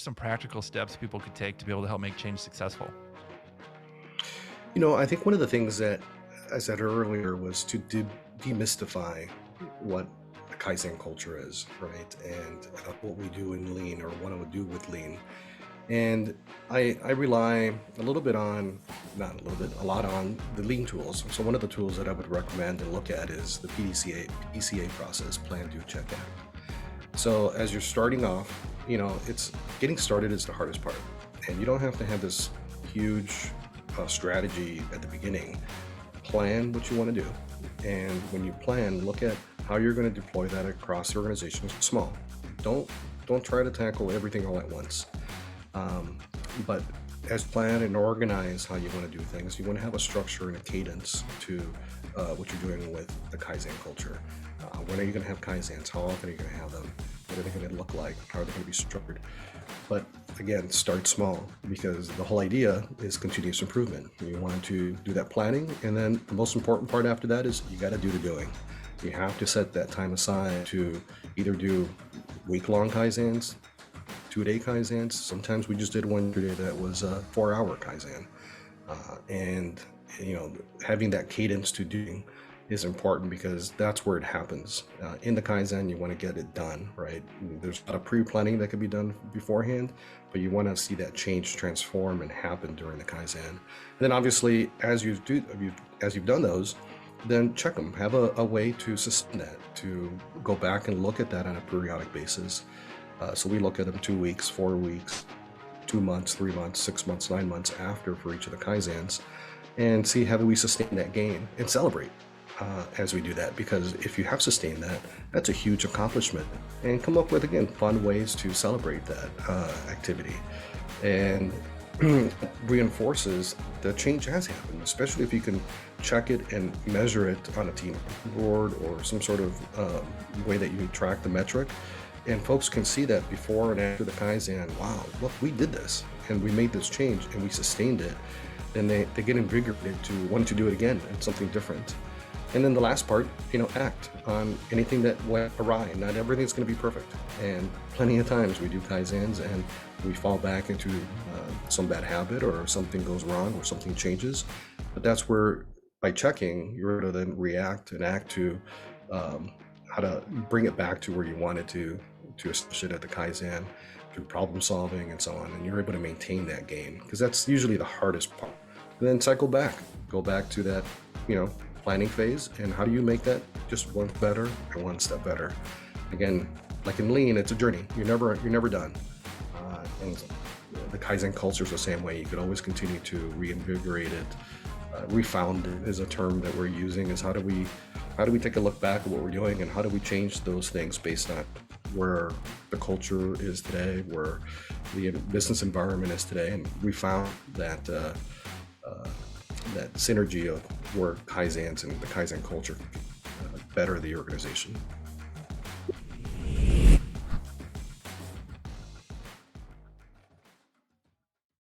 some practical steps people could take to be able to help make change successful? I think one of the things that I said earlier was to demystify what a Kaizen culture is, right? And what we do in Lean or what I would do with Lean. And I rely a little bit on, not a little bit, a lot on the Lean tools. So one of the tools that I would recommend and look at is the PDCA process, Plan, Do, Check, Act. So as you're starting off, it's getting started is the hardest part. And you don't have to have this huge strategy at the beginning. Plan what you want to do. And when you plan, look at how you're going to deploy that across the organization. It's small. Don't don't try to tackle everything all at once. Um, but as plan and organize how you want to do things, you want to have a structure and a cadence to what you're doing with the Kaizen culture. When are you going to have Kaizens? How often are you going to have them? What are they going to look like? How are they going to be structured? But again, start small because the whole idea is continuous improvement. You want to do that planning, and then the most important part after that is you got to do the doing. You have to set that time aside to either do week-long Kaizens, 2-day Kaizens. Sometimes we just did one today that was a 4-hour Kaizen. And having that cadence to doing is important because that's where it happens. In the Kaizen, you want to get it done, right? There's a lot of pre-planning that can be done beforehand, but you want to see that change transform and happen during the Kaizen. And then obviously, as you've done those, then check them. Have a way to sustain that, to go back and look at that on a periodic basis. So we look at them 2 weeks, 4 weeks, 2 months, 3 months, 6 months, 9 months after for each of the Kaizens, and see how do we sustain that gain and celebrate as we do that. Because if you have sustained that, that's a huge accomplishment. And come up with, again, fun ways to celebrate that activity. And reinforces the change has happened, especially if you can check it and measure it on a team board or some sort of way that you track the metric. And folks can see that before and after the Kaizen. Wow, look, we did this and we made this change and we sustained it. Then they get invigorated to want to do it again and something different. And then the last part, act on anything that went awry. Not everything's going to be perfect. And plenty of times we do Kaizens and we fall back into some bad habit or something goes wrong or something changes. But that's where, by checking, you're able to then react and act to how to bring it back to where you wanted to establish it at the Kaizen through problem solving and so on. And you're able to maintain that gain because that's usually the hardest part. And then cycle back, go back to that, planning phase, and how do you make that just one better and one step better. Again, like in Lean, it's a journey. You're never done. And the Kaizen culture is the same way. You could always continue to reinvigorate it. Refound it is a term that we're using. Is how do we take a look back at what we're doing and how do we change those things based on where the culture is today, where the business environment is today, and we found that. That synergy of where Kaizens and the Kaizen culture better the organization.